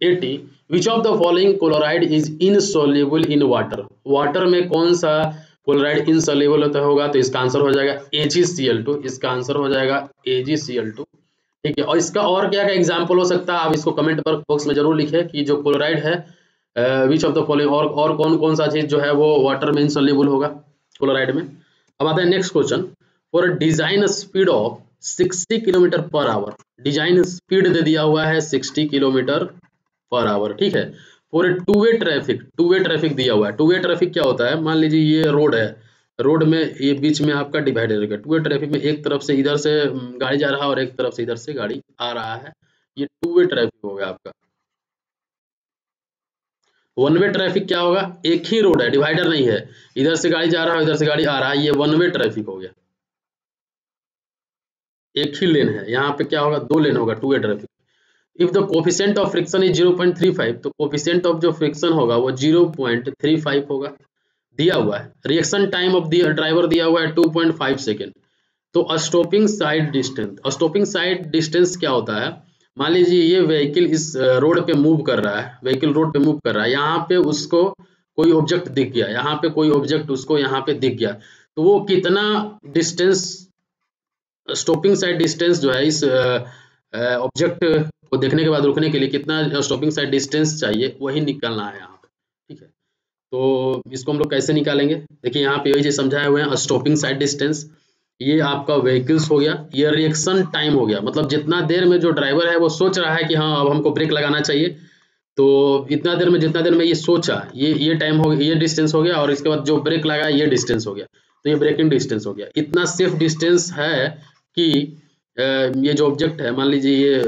80, which of the following chloride is insoluble in water. Water में कौन सा क्लोराइड इनसॉल्युबल होता होगा, तो इसका आंसर हो जाएगा AgCl2, इसका आंसर हो जाएगा AgCl2। ठीक है, और इसका और क्या क्या एग्जाम्पल हो सकता है, आप इसको कमेंट बॉक्स में जरूर लिखें कि जो क्लोराइड है विच ऑफ द फॉलोइंग, और कौन कौन सा चीज जो है वो वाटर में इनसॉल्युबल होगा क्लोराइड में। अब आता है next question, for design speed of 60 kilometre per hour, design speed दे दिया हुआ है 60 किलोमीटर पर आवर, ठीक है, for two way traffic, two way traffic दिया हुआ है। टू वे ट्रैफिक क्या होता है, मान लीजिए ये रोड है, रोड में ये बीच में आपका डिवाइडर है, टू वे ट्रैफिक में एक तरफ से इधर से गाड़ी जा रहा है और एक तरफ से इधर से गाड़ी आ रहा है, ये टू वे ट्रैफिक हो गया आपका। वन वे ट्रैफिक क्या होगा, एक ही रोड है, डिवाइडर नहीं है, इधर से गाड़ी जा रहा है इधर से गाड़ी आ रहा है, ये वन वे ट्रैफिक हो गया, एक ही लेन है, यहाँ पे क्या होगा, दो लेन होगा, to way traffic. If the coefficient of friction is 0.35, तो कोफिशिएंट ऑफ जो फ्रिक्शन होगा वो 0.35 होगा, दिया हुआ है। Reaction time of the driver दिया हुआ है 2.5 सेकेंड। तो stopping side distance, stopping side distance क्या होता है, मान लीजिए ये व्हीकल इस रोड पे मूव कर रहा है, व्हीकल रोड पे मूव कर रहा है, यहाँ पे उसको कोई ऑब्जेक्ट दिख गया, यहाँ पे कोई ऑब्जेक्ट उसको यहाँ पे दिख गया, तो वो कितना डिस्टेंस, स्टॉपिंग साइड डिस्टेंस जो है इस ऑब्जेक्ट को देखने के बाद रुकने के लिए कितना स्टॉपिंग साइड डिस्टेंस चाहिए, वही निकालना है यहाँ पे। ठीक है, तो इसको हम लोग कैसे निकालेंगे, देखिए यहाँ पे ये समझाए हुए हैं, स्टॉपिंग साइड डिस्टेंस, ये आपका व्हीकल्स हो गया, ये रिएक्शन टाइम हो गया, मतलब जितना देर में जो ड्राइवर है वो सोच रहा है कि हाँ अब हमको ब्रेक लगाना चाहिए, तो इतना देर में, जितना देर में ये सोचा, ये टाइम हो गया, ये डिस्टेंस हो गया, और इसके बाद जो ब्रेक लगा ये डिस्टेंस हो गया, तो ये ब्रेकिंग डिस्टेंस हो गया। इतना सेफ डिस्टेंस है कि ये जो ऑब्जेक्ट है, मान लीजिए ये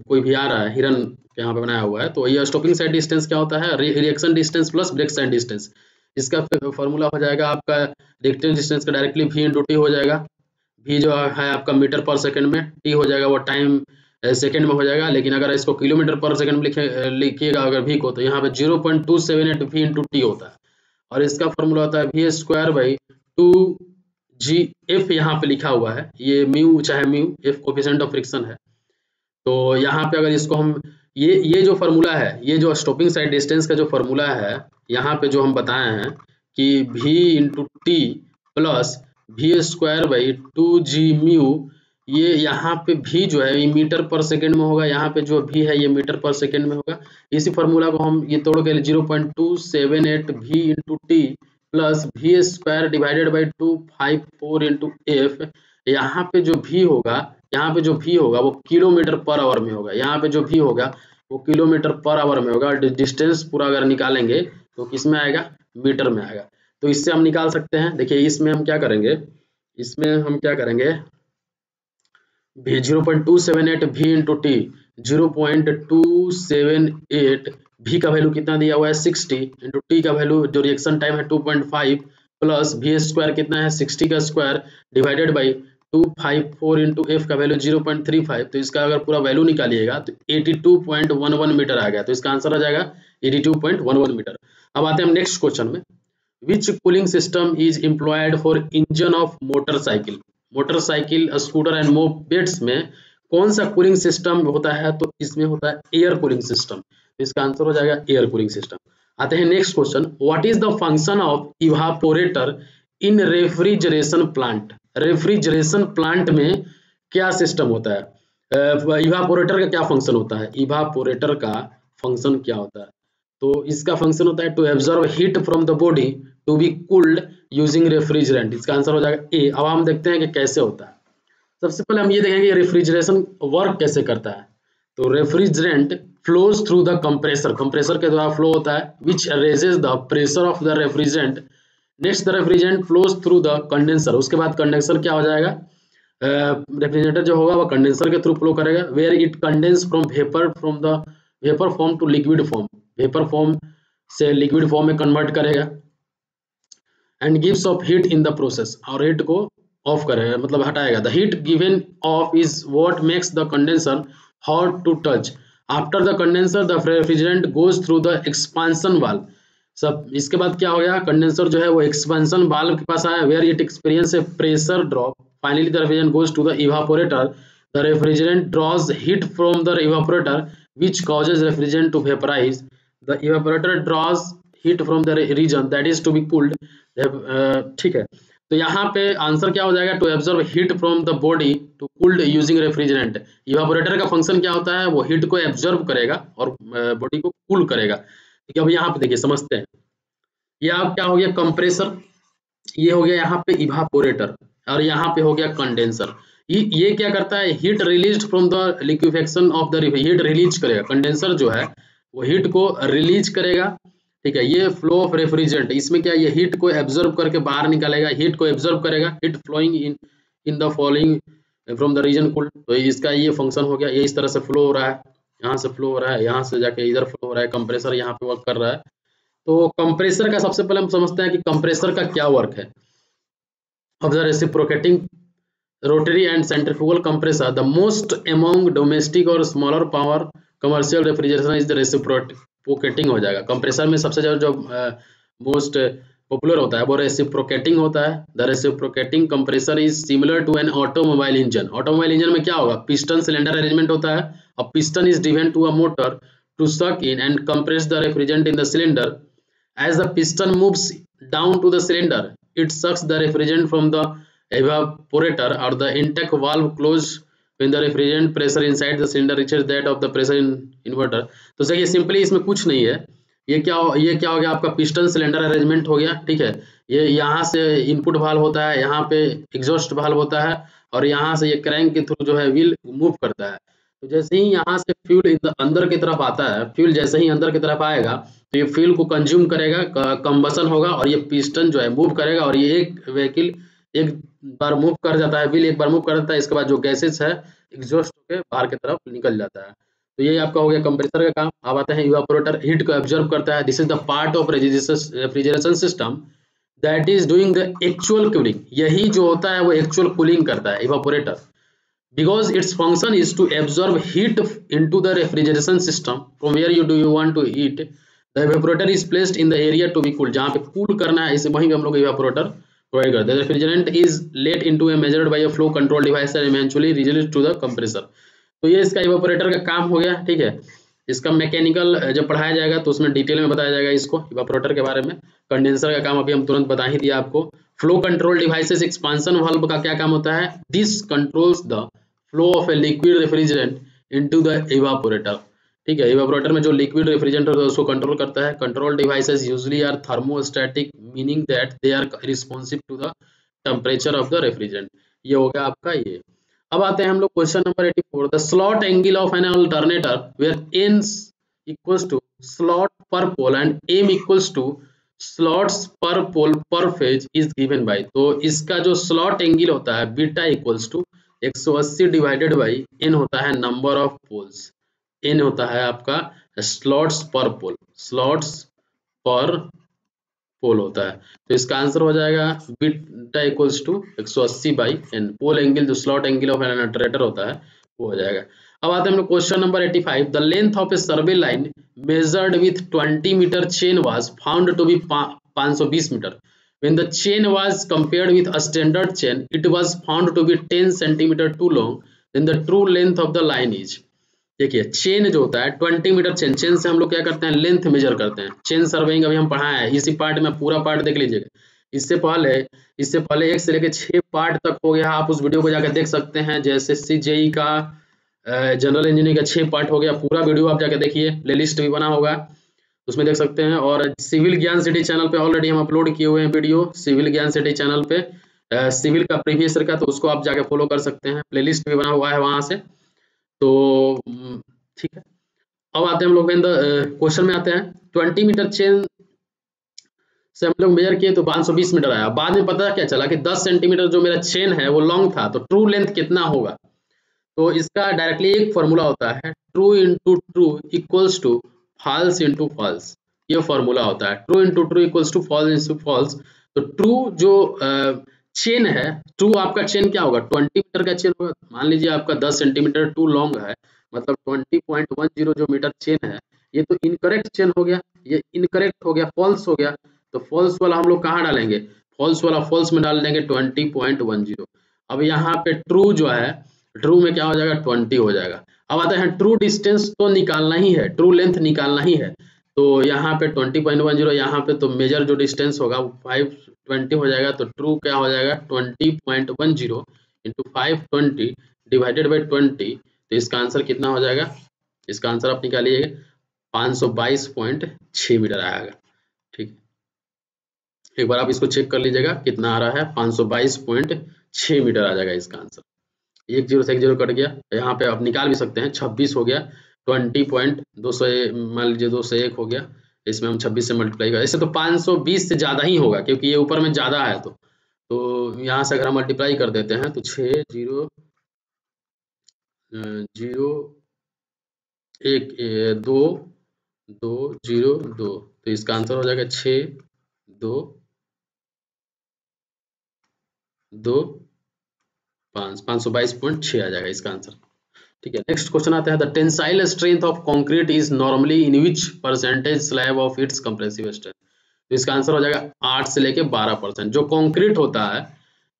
कोई भी आ रहा है, हिरन यहाँ पे बनाया हुआ है, तो ये स्टॉपिंग साइड डिस्टेंस क्या होता है, reaction distance plus brake side distance. इसका फॉर्मूला हो जाएगा आपका रिएक्शन डिस्टेंस का डायरेक्टली V/T हो जाएगा, V जो है आपका मीटर पर सेकंड में, T हो जाएगा वो टाइम सेकंड में हो जाएगा, लेकिन अगर इसको किलोमीटर पर सेकंड में लिखिएगा अगर V को, तो यहाँ पे 0.278 V/T होता है, और इसका फॉर्मूला होता है V²/2GF, यहाँ पे लिखा हुआ है, ये म्यू चाहे mu, F coefficient of friction है। तो यहाँ पे अगर इसको हम ये जो फार्मूला है, ये जो स्टॉपिंग साइड डिस्टेंस का जो फार्मूला है, यहाँ पे जो हम बताए हैं कि V/T प्लस V²/2G म्यू, ये यहाँ पे V जो है ये मीटर पर सेकंड में होगा, यहाँ पे जो V है ये मीटर पर सेकंड में होगा। इसी फार्मूला को हम ये तोड़ के 0.278 V/T प्लस V²/254 यहाँ पे जो V होगा, यहाँ पे जो V होगा वो किलोमीटर पर आवर में होगा, यहाँ पे जो V होगा वो किलोमीटर पर आवर में होगा, डिस्टेंस पूरा अगर निकालेंगे तो किस में आएगा, मीटर में आएगा। तो इससे हम निकाल सकते हैं, देखिए इसमें हम क्या करेंगे, इसमें हम क्या करेंगे, 0.278 V/T, 0.278 V का वैल्यू कितना दिया हुआ है 60 इंटू T का वैल्यू जो रिएक्शन टाइम है 2.5 प्लस V² कितना है 60 का square divided by 254 into F का वैल्यू 0.35, तो इसका अगर पूरा वैल्यू निकालिएगा तो 82.11 मीटर आ गया, तो इसका आंसर आ जाएगा 82.11 मीटर। अब आते हैं हम नेक्स्ट क्वेश्चन में, which cooling system is employed for engine of motorcycle, motorcycle scooter and mopeds में कौन सा कूलिंग सिस्टम होता है, तो इसमें होता है एयर कूलिंग सिस्टम, तो इसका आंसर हो जाएगा एयर कूलिंग सिस्टम। आते हैं next question, what is the function of evaporator in refrigeration plant. Refrigeration plant में क्या सिस्टम होता है, इवापोरेटर का क्या फंक्शन होता है, इवापोरेटर का फंक्शन क्या होता है। तो इसका फंक्शन होता है to absorb heat from the body to be cooled using refrigerant. इसका आंसर हो जाएगा ए। अब हम देखते हैं कि कैसे होता है। सबसे पहले हम ये देखेंगे रेफ्रिजरेशन वर्क कैसे करता है। तो refrigerant flows through the compressor, compressor के द्वारा फ्लो होता है, which raises the pressure of the refrigerant. Next the refrigerant flows through the condenser, उसके बाद कंडेंसर क्या हो जाएगा, रेफ्रिजरेटर जो होगा वो कंडेंसर के थ्रू फ्लो करेगा, where it condense from vapour form to liquid form, vapour form से लिक्विड फॉर्म में कन्वर्ट करेगा, and gives off heat in the process, और हीट को ऑफ करेगा मतलब हटाएगा। The heat given off is what makes the condenser hot to touch. After the condenser the refrigerant goes through the expansion valve. सब इसके बाद क्या हो गया, कंडेंसर जो है वो एक्सपेंशन वाल्व के पास आया, where it experience a pressure drop. Finally the refrigerant goes to the evaporator, the refrigerant draws heat from the evaporator which causes refrigerant to vaporize. The evaporator draws heat from the region that is to be cooled. ठीक है, तो यहाँ पे answer क्या हो जाएगा, to absorb heat from the body to cooled using refrigerant. Evaporator का function क्या होता है, वो हीट को एब्जॉर्ब करेगा और बॉडी को कूल करेगा। ठीक है, अब यहाँ पे देखिए समझते हैं, ये आप क्या हो गया कंप्रेसर, ये हो गया यहाँ पे इवापोरेटर, और यहाँ पे हो गया कंडेंसर। ये क्या करता है, heat release from the liquefaction of the heat release करेगा, कंडेंसर जो है वो हीट को रिलीज करेगा। ठीक है, ये फ्लो ऑफ रेफ्रिजरेंट, इसमें क्या ये हीट को एब्जॉर्ब करके बाहर निकालेगा, हीट को एब्जॉर्ब करेगा, heat flowing in the following from the region cooled. तो इसका ये फंक्शन हो गया, ये इस तरह से फ्लो हो रहा है, यहाँ से फ्लो हो रहा है, यहाँ से जाके इधर फ्लो हो रहा है, कंप्रेसर यहाँ पे वर्क कर रहा है। तो कंप्रेसर का सबसे पहले हम समझते हैं कि कंप्रेसर का क्या वर्क है। Of the reciprocating rotary and centrifugal compressor, the most among domestic or smaller power commercial refrigeration is the reciprocating हो जाएगा। कंप्रेसर में सबसे ज़्यादा जो मोस्ट पॉपुलर होता है वो रेसिप्रोकेटिंग होता है। The reciprocating compressor is similar to an automobile engine. Automobile engine में क्या होगा, पिस्टन सिलेंडर अरेंजमेंट होता है, और piston is driven to a motor to suck in and compress the refrigerant in the cylinder. As the piston moves down to the cylinder, it sucks the refrigerant from the evaporator or the intake valve close when the refrigerant pressure inside the cylinder reaches that of the pressure in inverter। तो देखिए simply इसमें कुछ नहीं है, ये क्या हो गया आपका पिस्टन सिलेंडर अरेंजमेंट हो गया। ठीक है, ये यहाँ से इनपुट वाल्व होता है, यहाँ पे एग्जॉस्ट वाल्व होता है, और यहाँ से ये क्रैंक के थ्रू जो है व्हील मूव करता है। तो जैसे ही यहाँ से फ्यूल अंदर की तरफ आता है, फ्यूल जैसे ही अंदर की तरफ आएगा तो ये फ्यूल को कंज्यूम करेगा, कंबसन होगा, और ये पिस्टन जो है मूव करेगा, और ये एक व्हीकल एक बार मूव कर जाता है, व्हील एक बार मूव कर जाता है, इसके बाद जो गैसेस है एग्जॉस्ट होकर बाहर की तरफ निकल जाता है। तो ये आपका हो गया कंप्रेसर का काम। अब आते हैं इवापोरेटर, हीट को एब्जॉर्ब करता है। This is the part of refrigeration system that is doing the actual cooling. यही जो होता है वो एक्चुअल कूलिंग करता है evaporator, because its function is to absorb heat into the refrigeration system from where you want to heat। the evaporator is placed in the area to be cooled, जहाँ पे cool करना है इसे वहीं पे हम लोग evaporator प्रोवाइड करते हैं। refrigerant is let into a measured by a flow control device and eventually released to the compressor। तो ये इसका evaporator का काम हो गया। ठीक है, इसका मैकेनिकल जब पढ़ाया जाएगा तो उसमें डिटेल में बताया जाएगा इसको evaporator के बारे में। कंडेंसर का काम अभी हम तुरंत बता ही दिया आपको। Flow control devices, expansion valve का क्या काम होता है, this controls the flow of a liquid refrigerant into the evaporator. ठीक है, इवापोरेटर में जो लिक्विड रेफ्रिजरेंट होता है उसको कंट्रोल करता है। Control devices usually are thermostatic, meaning that they are responsive to the temperature of the refrigerant. ये हो गया आपका ये। अब आते हैं हम लोग question number 84, the slot angle of an alternator where n equals to slot per pole and m equals to slots per pole पर फेज इज गिवन बाय। तो इसका जो स्लॉट एंगल होता है beta equals to 180 divided by n होता है number of poles, n होता है आपका स्लॉट्स पर पोल, स्लॉट्स पर पोल होता है। तो इसका आंसर हो जाएगा beta equals to 180 by n। Pole angle जो slot angle of an alternator होता है वो हो जाएगा। अब आते हैं हम लोग question number 85, the length of a survey line measured with 20 metre chain was found to be 520 metre. When the chain was compared with a standard chain, it was found to be 10 centimeter too long. Then the true length of the line is। देखिए chain जो होता है 20 metre chain, chain से हम लोग क्या करते हैं, लेंथ मेजर करते हैं। चेन सर्वेइंग अभी हम पढ़ाए हैं, इसी पार्ट में पूरा पार्ट देख लीजिएगा। इससे पहले 1 से लेकर 6 पार्ट तक हो गया, आप उस वीडियो को जाकर देख सकते हैं। जैसे CJE का जनरल इंजीनियरिंग का 6 पार्ट हो गया, पूरा वीडियो आप जाके देखिए, प्लेलिस्ट भी बना होगा, उसमें देख सकते हैं। और सिविल ज्ञान सिटी चैनल पे ऑलरेडी हम अपलोड किए हुए हैं वीडियो, सिविल ज्ञान सिटी चैनल पे सिविल का प्रीवियस ईयर का, तो उसको आप जाके फॉलो कर सकते हैं, प्लेलिस्ट भी बना हुआ है वहां से। तो ठीक है, अब आते हैं हम लोग क्वेश्चन में आते हैं। 20 मीटर चेन से हम लोग मेजर किए तो 520 मीटर आया। बाद में पता क्या चला कि 10 सेंटीमीटर जो मेरा चेन है वो लॉन्ग था, तो ट्रू लेंथ कितना होगा। तो इसका डायरेक्टली एक फॉर्मूला होता है, true into true equals to false into false. ये फॉर्मूला होता है, true into true equals to false into false. तो ट्रू जो चेन है, ट्रू आपका चेन क्या होगा, 20 मीटर का चेन होगा। मान लीजिए आपका 10 सेंटीमीटर टू लॉन्ग है, मतलब 20.10 जो मीटर चेन है, ये तो इनकरेक्ट चेन हो गया, ये इनकरेक्ट हो गया, फॉल्स हो गया। तो फॉल्स वाला हम लोग कहाँ डालेंगे, फॉल्स वाला फॉल्स में डाल देंगे 20.10। अब यहाँ पे ट्रू जो है, ट्रू में क्या हो जाएगा, 20 हो जाएगा। अब आता है ट्रू डिस्टेंस तो निकालना ही है, ट्रू लेंथ निकालना ही है। तो यहाँ पे 20.10, यहाँ पे तो मेजर जो डिस्टेंस होगा वो 520 हो जाएगा। तो ट्रू क्या हो जाएगा, 20.10 इंटू 520 डिवाइडेड बाई 20। तो इसका आंसर कितना हो जाएगा, इसका आंसर आप निकालिएगा 522.6 मीटर आएगा। ठीक, एक बार आप इसको चेक कर लीजिएगा कितना आ रहा है, 522.6 मीटर आ जाएगा इसका आंसर। 1 0 से 1 0 कट गया, यहाँ पे आप निकाल भी सकते हैं, 26 हो गया। 20.200 मान लीजिए 2 से 1 हो गया, इसमें हम 26 से मल्टीप्लाई करें, ऐसे तो 520 से ज़्यादा ही होगा, क्योंकि ये ऊपर में ज़्यादा है। तो यहाँ से अगर हम मल्टीप्लाई कर देते हैं तो 6 0 0 1 2 2 0 2, तो इसका आंसर हो जाएगा 6 2 2 5, 522.6 आ जाएगा इसका आंसर। ठीक है, नेक्स्ट क्वेश्चन आता है, the tensile strength of concrete is normally in which percentage slab of its compressive strength. तो इसका आंसर हो जाएगा 8 से लेके 12%। जो कंक्रीट होता है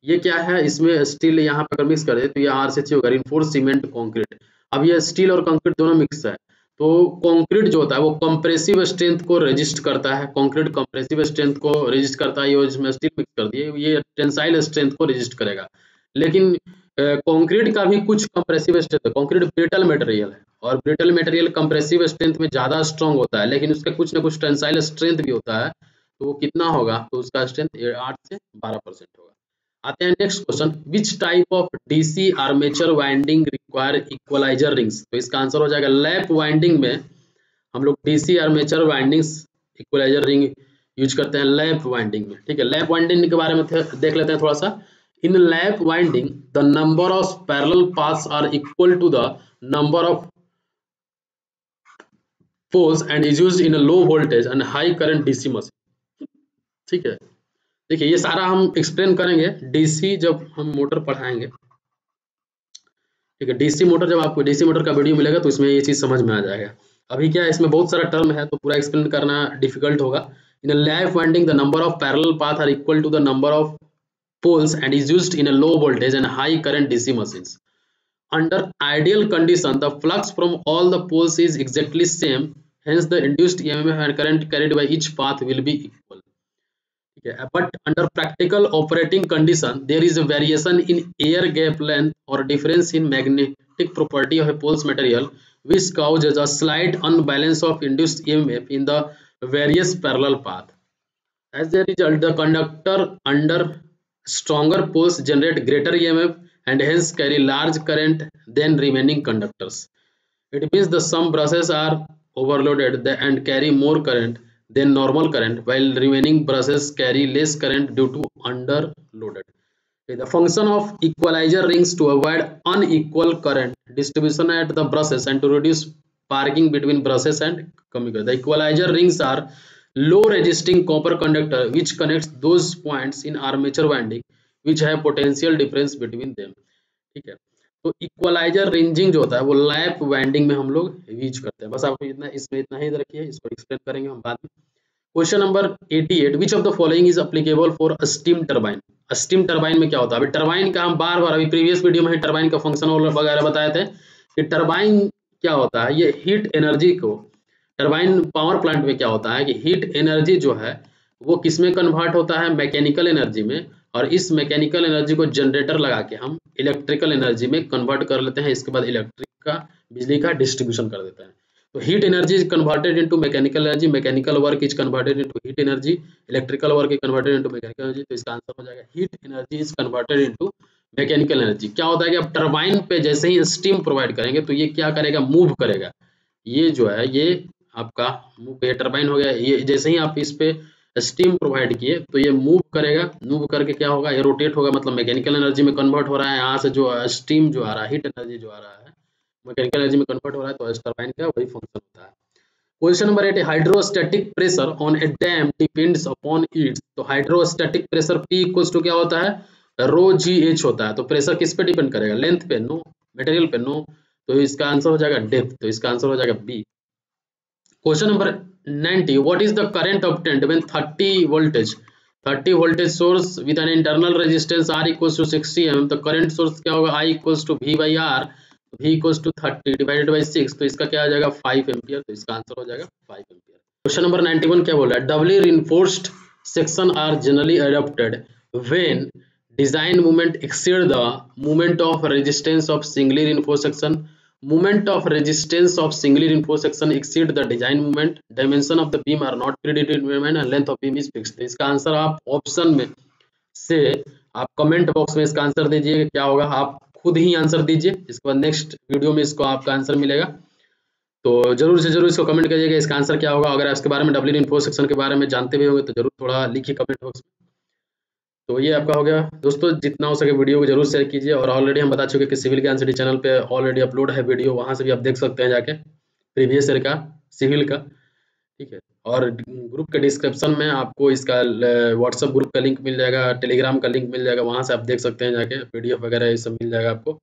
ये क्या है, इसमें स्टील यहाँ पर अगर मिक्स कर दे तो ये RCC होगा, रिइंफोर्स्ड सीमेंट कंक्रीट। अब ये स्टील और कंक्रीट दोनों मिक्स है, तो कंक्रीट जो होता है वो कंप्रेसिव स्ट्रेंथ को रजिस्ट करता है, कंक्रीट कंप्रेसिव स्ट्रेंथ को रजिस्ट करता है। ये इसमें स्टील मिक्स कर दिए, ये टेंसाइल स्ट्रेंथ को रजिस्ट करेगा। लेकिन कंक्रीट का भी कुछ कंप्रेसिव स्ट्रेंथ है, कंक्रीट ब्रिटल मटेरियल है, और ब्रिटल मटेरियल कंप्रेसिव स्ट्रेंथ में ज्यादा स्ट्रांग होता है, लेकिन उसका कुछ ना कुछ टेंसाइल स्ट्रेंथ भी होता है। तो वो कितना होगा, तो उसका स्ट्रेंथ 8 से 12% होगा। आते हैं next question, which type of DC armature winding require equaliser rings. तो इसका आंसर हो जाएगा लैप वाइंडिंग में हम लोग DC armature windings equaliser ring use करते हैं लैप वाइंडिंग में। ठीक है, लैप वाइंडिंग के बारे में देख लेते हैं थोड़ा सा। In lap winding, the number of parallel paths are equal to the number of poles and is used in a low voltage and high current DC machine। ठीक है, देखिए ये सारा हम एक्सप्लेन करेंगे DC जब हम मोटर पढ़ाएंगे। ठीक है, DC मोटर, जब आपको DC मोटर का वीडियो मिलेगा तो इसमें ये चीज समझ में आ जाएगा। अभी क्या है, इसमें बहुत सारा टर्म है तो पूरा एक्सप्लेन करना डिफिकल्ट होगा। In lap winding the number of parallel path are equal to the number of poles and is used in a low voltage and high current DC machines. Under ideal condition, the flux from all the poles is exactly same, hence the induced EMF and current carried by each path will be equal. Okay. But under practical operating condition, there is a variation in air gap length or difference in magnetic property of a pole's material, which causes a slight unbalance of induced EMF in the various parallel path. As a result, the conductor under stronger poles generate greater EMF and hence carry large current than remaining conductors. It means the some brushes are overloaded and carry more current than normal current, while remaining brushes carry less current due to underloaded. The function of equalizer rings to avoid unequal current distribution at the brushes and to reduce sparking between brushes and commutator. The equalizer rings are low resisting copper conductor which connects those points in armature winding which have potential difference between them। ठीक है, तो equaliser ranging जो होता है वो lap winding में हम लोग यूज करते हैं। बस आपको इतना इसमें इतना ही रखिए, इसको एक्सप्लेन करेंगे हम बाद में। Question number 88, which of the following is applicable for steam turbine. Steam turbine में क्या होता है, अभी टरबाइन का हम बार बार अभी प्रीवियस वीडियो में टरबाइन का फंक्शन वगैरह बताए थे कि टरबाइन क्या होता है, ये हीट एनर्जी को टरबाइन पावर प्लांट में क्या होता है कि हीट एनर्जी जो है वो किस में कन्वर्ट होता है, मैकेनिकल एनर्जी में, और इस मैकेनिकल एनर्जी को जनरेटर लगा के हम इलेक्ट्रिकल एनर्जी में कन्वर्ट कर लेते हैं। इसके बाद इलेक्ट्रिक का बिजली का डिस्ट्रीब्यूशन कर देते हैं। तो heat energy is converted into mechanical energy, mechanical work is converted into heat energy, electrical work is converted into mechanical energy. तो इसका आंसर हो जाएगा heat energy is converted into mechanical energy. क्या होता है कि आप टरबाइन पे जैसे ही स्टीम प्रोवाइड करेंगे तो ये क्या करेगा, मूव करेगा। ये जो है ये आपका मूव, ये टरबाइन हो गया, ये जैसे ही आप इस पे स्टीम प्रोवाइड किए तो ये मूव करेगा, मूव करके क्या होगा, ये रोटेट होगा, मतलब मैकेनिकल एनर्जी में कन्वर्ट हो रहा है। यहाँ से जो स्टीम जो आ रहा है, हीट एनर्जी जो आ रहा है मैकेनिकल एनर्जी में कन्वर्ट हो रहा है, तो टरबाइन का वही फंक्शन होता है। Question number 8, hydrostatic pressure on a dam depends upon its. तो hydrostatic pressure P equals to क्या होता है, रो जी एच होता है। तो प्रेशर किस पे डिपेंड करेगा, लेंथ पे, नो, मटेरियल पे, नो। तो इसका आंसर हो जाएगा डेप्थ, तो इसका आंसर हो जाएगा B. Question number 90, what is the current obtained when 30 voltage source with an internal resistance R equals to 60 mm। तो करंट सोर्स क्या होगा, I equals to V by R, V equals to 30 divided by 6। तो इसका क्या आ जाएगा 5 ampere. तो इसका answer हो जाएगा 5 एम्पियर। क्वेश्चन नंबर 91 क्या बोला है, doubly reinforced section are generally adopted when design movement exceed the movement of resistance of singly reinforced section. Moment of resistance of singly reinforced section exceed the design moment. Dimension of the beam are not predetermined and length of beam is fixed। तो इसका answer आप option में से आप comment box में इसका answer दीजिए, क्या होगा आप खुद ही आंसर दीजिए। इसके बाद नेक्स्ट वीडियो में इसको आपका आंसर मिलेगा, तो जरूर से जरूर इसको कमेंट करिएगा इसका आंसर क्या होगा। अगर इसके बारे में डबली रिइंफोर्स्ड सेक्शन के बारे में जानते भी होंगे तो जरूर थोड़ा लिखिए कमेंट बॉक्स में। तो ये आपका हो गया दोस्तों, जितना हो सके वीडियो को जरूर शेयर कीजिए। और ऑलरेडी हम बता चुके कि सिविल ज्ञान सिटी चैनल पे ऑलरेडी अपलोड है वीडियो, वहां से भी आप देख सकते हैं जाके, प्रीवियस ईयर का सिविल का, ठीक है। और ग्रुप के डिस्क्रिप्शन में आपको इसका व्हाट्सएप ग्रुप का लिंक मिल जाएगा, टेलीग्राम का लिंक मिल जाएगा, वहां से आप देख सकते हैं जाके, PDF वगैरह ये सब मिल जाएगा आपको।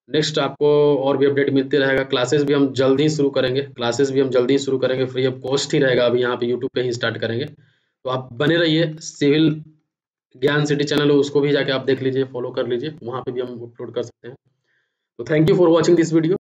नेक्स्ट आपको और भी अपडेट मिलते रहेगा। क्लासेस भी हम जल्द ही शुरू करेंगे, फ्री ऑफ कॉस्ट ही रहेगा। अभी यहाँ पे यूट्यूब पे ही स्टार्ट करेंगे, तो आप बने रहिए। सिविल ज्ञान सिटी चैनल है, उसको भी जाके आप देख लीजिए, फॉलो कर लीजिए, वहां पे भी हम अपलोड कर सकते हैं। तो thank you for watching this video.